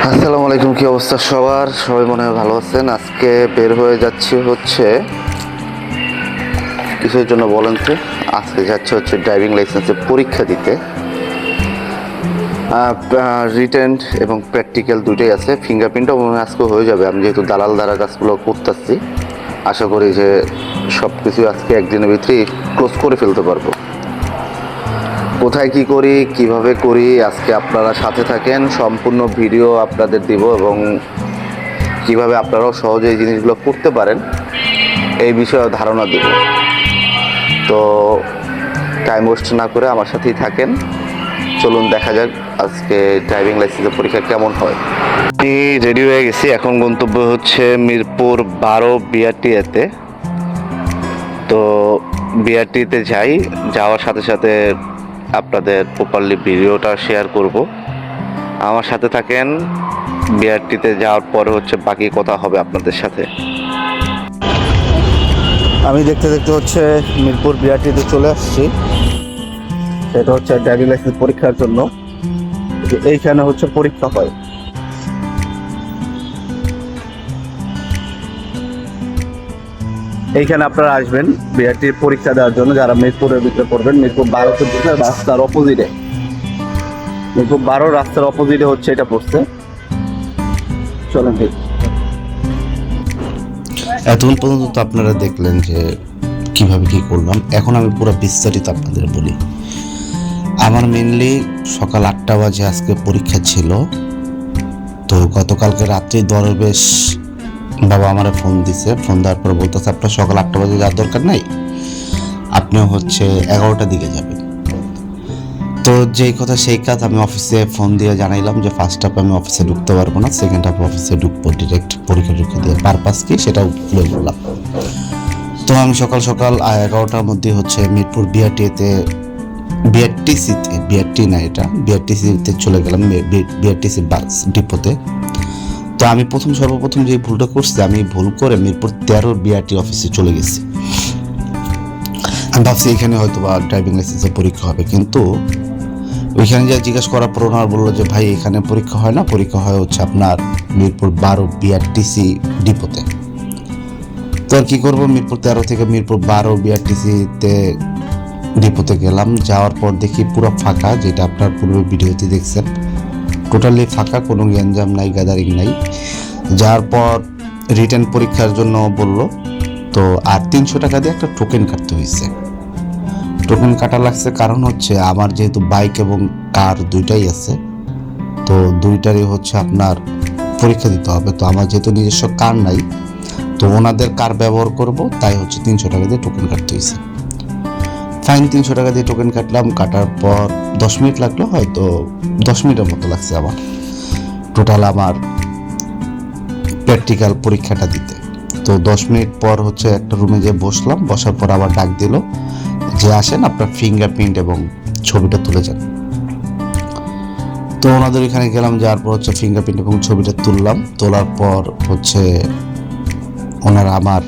আসসালামু আলাইকুম, কি অবস্থা সবার? সবাই মনে হয় ভালো আছেন। আজকে বের হয়ে যাচ্ছি হচ্ছে কিসের জন্য বলেন তো? আজকে যাচ্ছে হচ্ছে ড্রাইভিং লাইসেন্সের পরীক্ষা দিতে। রিটেন এবং প্র্যাকটিক্যাল দুটোই আছে। ফিঙ্গারপ্রিন্টও মনে হয় আজকে হয়ে যাবে। আমি যেহেতু দালাল দ্বারা কাজগুলো করতেছি, আশা করি যে সব কিছু আজকে একদিনের ভিতরেই ক্লোজ করে ফেলতে পারবো। কোথায় কি করি, কিভাবে করি, আজকে আপনারা সাথে থাকেন, সম্পূর্ণ ভিডিও আপনাদের দিব এবং কিভাবে আপনারাও সহজে এই জিনিসগুলো করতে পারেন এই বিষয়ে ধারণা দেব। তো টাইম ওয়েস্ট না করে আমার সাথেই থাকেন। চলুন দেখা যাক আজকে ড্রাইভিং লাইসেন্সের পরীক্ষা কেমন হয়। আমি রেডি হয়ে গেছি। এখন গন্তব্য হচ্ছে মিরপুর 12 বিআরটিএতে। তো বিআরটিতে যাই, যাওয়ার সাথে সাথে আপনাদের প্রপারলি ভিডিওটা শেয়ার করব। আমার সাথে থাকেন। বিআরটিতে যাওয়ার পরে হচ্ছে বাকি কথা হবে আপনাদের সাথে। আমি দেখতে দেখতে হচ্ছে মিরপুর বিআরটিতে চলে আসছি। সেটা হচ্ছে ড্রাইভিং লাইসেন্স পরীক্ষার জন্য। এইখানে হচ্ছে পরীক্ষা হয়। এইখানে আপনারা আসবেন বিআরটির পরীক্ষা দেওয়ার জন্য, যারা মিরপুরের ভিতরে পড়বেন। মিরপুর 12 রাস্তার অপোজিটে, মিরপুর 12 রাস্তার অপোজিটে হচ্ছে এটা পড়ছে। চলেন ঠিক। এতক্ষণ পর্যন্ত তো আপনারা দেখলেন যে কিভাবে কি করলাম। এখন আমি পুরো বিস্তারিত আপনাদের বলি। আমার মেনলি সকাল 8টা বাজে আজকে পরীক্ষা ছিল। তো গতকালকে রাত্রি দরবেশ বাবা আমারে ফোন দিছে। ফোন দেওয়ার পর বলতেছে আপনার সকাল 8টা বাজে যাওয়ার দরকার নাই, আপনিও হচ্ছে 11টার দিকে যাবেন। তো যেই কথা সেই কাজ। আমি অফিসে ফোন দিয়ে জানাইলাম যে ফার্স্ট হাফে আমি অফিসে ঢুকতে পারবো না, সেকেন্ড হাফে অফিসে ঢুকবো, ডিরেক্ট পরীক্ষা দিয়ে। পারপাস কি সেটাও খুলে বললাম। তো আমি সকাল সকাল 11টার মধ্যে হচ্ছে মিরপুর বিআরটি না, এটা বিআরটিসিতে চলে গেলাম, বিআরটিসি বাস ডিপোতে। তো আমি সর্বপ্রথম যে ভুলটা করছি, আমি ভুল করে মিরপুর 13 বিআরটি অফিসে চলে গেছি। আমি ভাবছি এখানে হয়তো বা ড্রাইভিং লাইসেন্সের পরীক্ষা হবে, কিন্তু ওইখানে যা জিজ্ঞেস করার পর ওনার বললো যে ভাই এখানে পরীক্ষা হয় না, পরীক্ষা হয় হচ্ছে আপনার মিরপুর 12 বিআরটিসি ডিপোতে। তো আর কি করবো, মিরপুর 13 থেকে মিরপুর 12 বিআরটিসিতে ডিপোতে গেলাম। যাওয়ার পর দেখি পুরো ফাঁকা, যেটা আপনার পূর্বে ভিডিওতে দেখছেন। টোটালি ফাঁকা, কোনো গ্যাঞ্জাম নাই, গ্যাদারিং নাই। যাওয়ার পর রিটেন পরীক্ষার জন্য বলল। তো আর 300 টাকা দিয়ে একটা টোকেন কাটতে হয়েছে। টোকেন কাটা লাগছে কারণ হচ্ছে আমার যেহেতু বাইক এবং কার দুইটাই আছে, তো দুইটারই হচ্ছে আপনার পরীক্ষা দিতে হবে। তো আমার যেহেতু নিজস্ব কার নাই, তো ওনাদের কার ব্যবহার করব, তাই হচ্ছে 300 টাকা দিয়ে টোকেন কাটতে হয়েছে। ফাইন, 300 টাকা দিয়ে টোকেন কাটলাম। কাটার পর 10 মিনিট লাগলো, হয়তো 10 মিনিটের মতো লাগছে আমার টোটাল আমার প্র্যাকটিক্যাল পরীক্ষাটা দিতে। তো 10 মিনিট পর হচ্ছে একটা রুমে যেয়ে বসলাম। বসার পর আবার ডাক দিল যে আসেন আপনার ফিঙ্গারপ্রিন্ট এবং ছবিটা তুলে যান। তো ওনাদের এখানে গেলাম, যাওয়ার পর হচ্ছে ফিঙ্গারপ্রিন্ট এবং ছবিটা তুললাম। তোলার পর হচ্ছে ওনারা আমার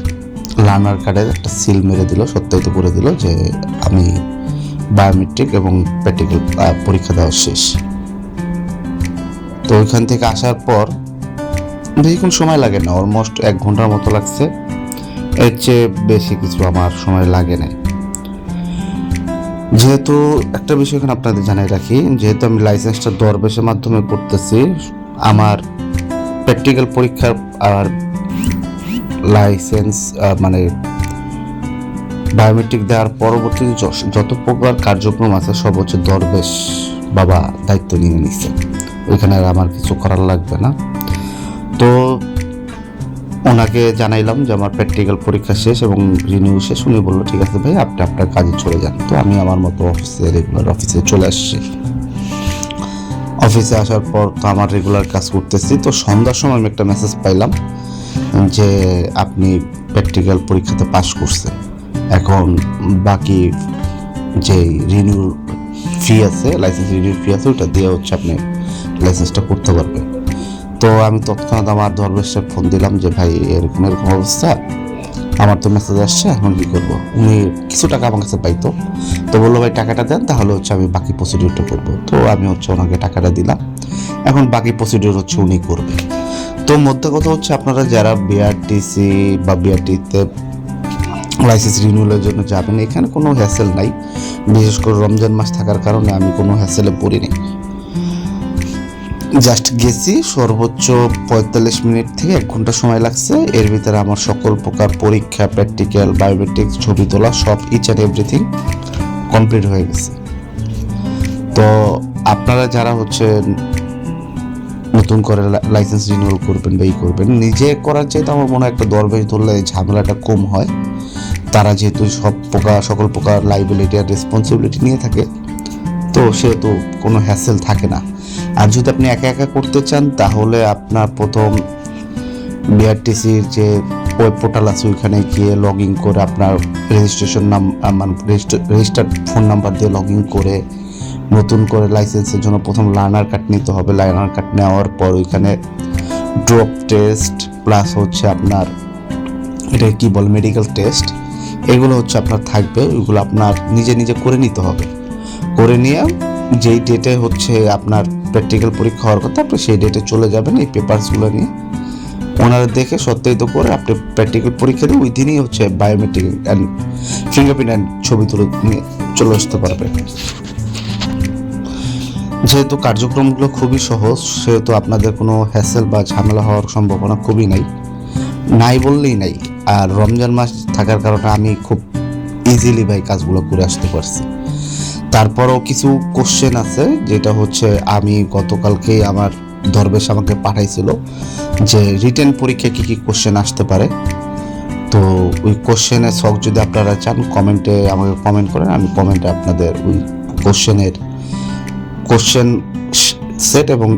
লার্নার কার্ডের একটা সিল মেরে দিল, সত্যায়িত করে দিল যে আমি বায়োমেট্রিক এবং প্র্যাকটিক্যাল পরীক্ষা দেওয়া শেষ। তো ওইখান থেকে আসার পর বেশিক্ষণ সময় লাগে না, অলমোস্ট 1 ঘন্টার মতো লাগছে। এর চেয়ে বেশি কিছু আমার সময় লাগে না। যেহেতু একটা বিষয় এখানে আপনাদের জানাই রাখি, যেহেতু আমি লাইসেন্সটা দরবেশের মাধ্যমে করতেছি, আমার প্র্যাকটিক্যাল পরীক্ষার আর লাইসেন্স মানে বায়োমেট্রিক দেওয়ার পরবর্তী যত প্রকার কার্যক্রম আছে সব হচ্ছে দরবেশ বাবা দায়িত্ব নিয়ে নিচ্ছে। ওইখানে আর আমার কিছু করার লাগবে না। তো ওনাকে জানাইলাম যে আমার প্র্যাকটিক্যাল পরীক্ষা শেষ এবং রিনিউ শেষ। উনি বললো ঠিক আছে ভাই, আপনি আপনার কাজে চলে যান। তো আমি আমার মতো রেগুলার অফিসে চলে আসছি। অফিসে আসার পর তো আমার রেগুলার কাজ করতেছি। তো সন্ধ্যার সময় আমি একটা মেসেজ পাইলাম যে আপনি প্র্যাকটিক্যাল পরীক্ষাতে পাস করছেন, এখন বাকি যে রিনিউ ফি আছে, লাইসেন্স রিনিউ ফি আছে, ওইটা দিয়ে হচ্ছে আপনি লাইসেন্সটা করতে পারবেন। তো আমি তৎক্ষণাৎ আমার দরবেশে ফোন দিলাম যে ভাই এরকম এরকম অবস্থা, আমার তো মেসেজ আসছে, এখন কী করবো। উনি কিছু টাকা আমার কাছে পাইতো, তো বললো ভাই টাকাটা দেন, তাহলে হচ্ছে আমি বাকি প্রসিডিউরটা করবো। তো আমি হচ্ছে ওনাকে টাকাটা দিলাম, এখন বাকি প্রসিডিউর হচ্ছে উনি করবে। তো মধ্যে কথা হচ্ছে আপনারা যারা বিআরটিসি বা বিআরটিতে লাইসেন্স রিনিউয়ালের জন্য যাবেন, এখানে কোনো হ্যাসেল নাই। বিশেষ করে রমজান মাস থাকার কারণে আমি কোনো হ্যাসেলে পড়িনি। জাস্ট গেছি, সর্বোচ্চ 45 মিনিট থেকে 1 ঘন্টা সময় লাগছে। এর ভিতরে আমার সকল প্রকার পরীক্ষা, প্র্যাকটিক্যাল, বায়োমেট্রিক্স, ছবি তোলা সব ইচ অ্যান্ড এভরিথিং কমপ্লিট হয়ে গেছে। তো আপনারা যারা হচ্ছে নতুন করে লাইসেন্স রিনিউয়াল করবেন বা করবেন, নিজে করার চাইতে আমার মনে হয় একটা দরবেশ ধরলে ঝামেলাটা কম হয়। তারা যেহেতু সকল প্রকার লাইবিলিটি আর রেসপন্সিবিলিটি নিয়ে থাকে, তো সেহেতু কোনো হ্যাসেল থাকে না। আর যদি আপনি একা একা করতে চান, তাহলে আপনার প্রথম বিআরটিসির যে ওয়েব পোর্টাল আছে ওইখানে গিয়ে লগ ইন করে আপনার রেজিস্ট্রেশন রেজিস্টার্ড ফোন নাম্বার দিয়ে লগ ইন করে নতুন করে লাইসেন্সের জন্য প্রথম লার্নার কার্ড নিতে হবে। লার্নার কার্ড নেওয়ার পর ওইখানে ড্রপ টেস্ট প্লাস হচ্ছে আপনার এটা কি বলে মেডিকেল টেস্ট, এগুলো হচ্ছে আপনার থাকবে। ওইগুলো আপনার নিজে নিজে করে নিতে হবে। করে নিয়ে যেই ডেটে হচ্ছে আপনার প্র্যাকটিক্যাল পরীক্ষা হওয়ার কথা, আপনি সেই ডেটে চলে যাবেন এই পেপারসগুলো নিয়ে। ওনারা দেখে সত্যায়িত করে আপনি প্র্যাকটিক্যাল পরীক্ষা দিয়ে ওই দিনই হচ্ছে বায়োমেট্রিক অ্যান্ড ফিঙ্গারপ্রিন্ট অ্যান্ড ছবি তুলে নিয়ে চলে আসতে পারবে। যেহেতু কার্যক্রমগুলো খুবই সহজ, সেহেতু আপনাদের কোনো হ্যাসেল বা ঝামেলা হওয়ার সম্ভাবনা খুবই নাই বললেই নাই। আর রমজান মাস থাকার কারণে আমি খুব ইজিলি ভাই কাজগুলো করে আসতে পারছি। তারপরও কিছু কোশ্চেন আছে, যেটা হচ্ছে আমি গতকালকেই আমার দরবেশ আমাকে পাঠাইছিল যে রিটেন পরীক্ষায় কী কী কোশ্চেন আসতে পারে। তো ওই কোশ্চেনের সক যদি আপনারা চান, কমেন্টে আমাকে কমেন্ট করেন, আমি কমেন্টে আপনাদের ওই কোশ্চেন সেট এবং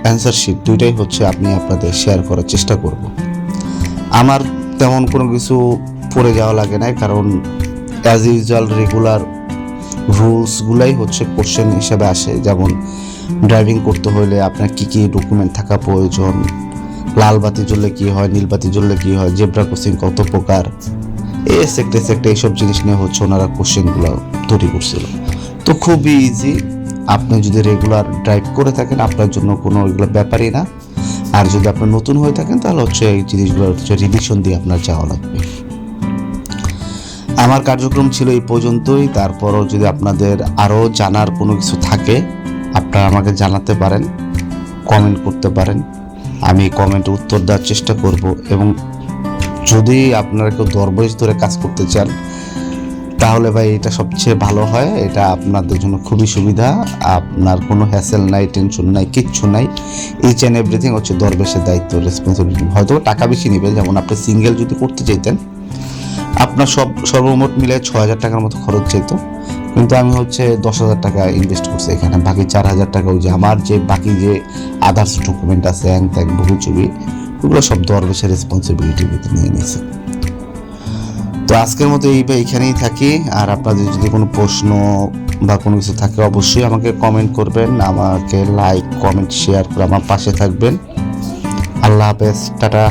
অ্যান্সার শিট দুইটাই হচ্ছে আমি আপনাদের শেয়ার করার চেষ্টা করব। আমার তেমন কোনো কিছু পড়ে যাওয়া লাগে না, কারণ অ্যাজ ইউজুয়াল রেগুলার রুলসগুলাই হচ্ছে কোশ্চেন হিসেবে আসে। যেমন ড্রাইভিং করতে হলে আপনার কী কী ডকুমেন্ট থাকা প্রয়োজন, লাল বাতি জ্বললে কী হয়, নীল বাতি জ্বললে কী হয়, জেব্রা ক্রসিং কত প্রকার, সেক্টর এইসব জিনিস নিয়ে হচ্ছে ওনারা কোশ্চেনগুলো তৈরি করছিল। তো খুবই ইজি, আপনি যদি রেগুলার ড্রাইভ করে থাকেন আপনার জন্য কোনো এগুলো ব্যাপারই না। আর যদি আপনি নতুন হয়ে থাকেন তাহলে হচ্ছে এই জিনিসগুলো হচ্ছে রিভিশন দিয়ে আপনার যাওয়া লাগবে। আমার কার্যক্রম ছিল এই পর্যন্তই। তারপরও যদি আপনাদের আরও জানার কোনো কিছু থাকে আপনারা আমাকে জানাতে পারেন, কমেন্ট করতে পারেন, আমি কমেন্টে উত্তর দেওয়ার চেষ্টা করব। এবং যদি আপনারা কেউ দরবেশ ধরে কাজ করতে চান, তাহলে ভাই এটা সবচেয়ে ভালো হয়। এটা আপনাদের জন্য খুবই সুবিধা, আপনার কোনো হ্যাসেল নাই, টেনশন নাই, কিচ্ছু নাই। ইচ অ্যান্ড এভরিথিং হচ্ছে দরবেশের দায়িত্ব, রেসপন্সিবিলিটি। হয়তো টাকা বেশি নেবে, যেমন আপনি সিঙ্গেল যদি করতে চাইতেন আপনার সর্বমোট মিলে 6,000 টাকার মতো খরচ চাইতো, কিন্তু আমি হচ্ছে 10,000 টাকা ইনভেস্ট করছি এখানে। বাকি 4,000 টাকা ওই যে আমার যে বাকি যে আদার্স ডকুমেন্ট আছে বহু ছবি, ওগুলো সব দরবেশের রেসপন্সিবিলিটির ভিতরে নিয়ে নিয়েছে। তো আজকের মতো এইখানেই থাকি। আর আপনাদের যদি কোনো প্রশ্ন বা কোনো কিছু থাকে অবশ্যই আমাকে কমেন্ট করবেন, আমাকে লাইক কমেন্ট শেয়ার করে আমার পাশে থাকবেন। আল্লাহ হাফেজ, টাটা।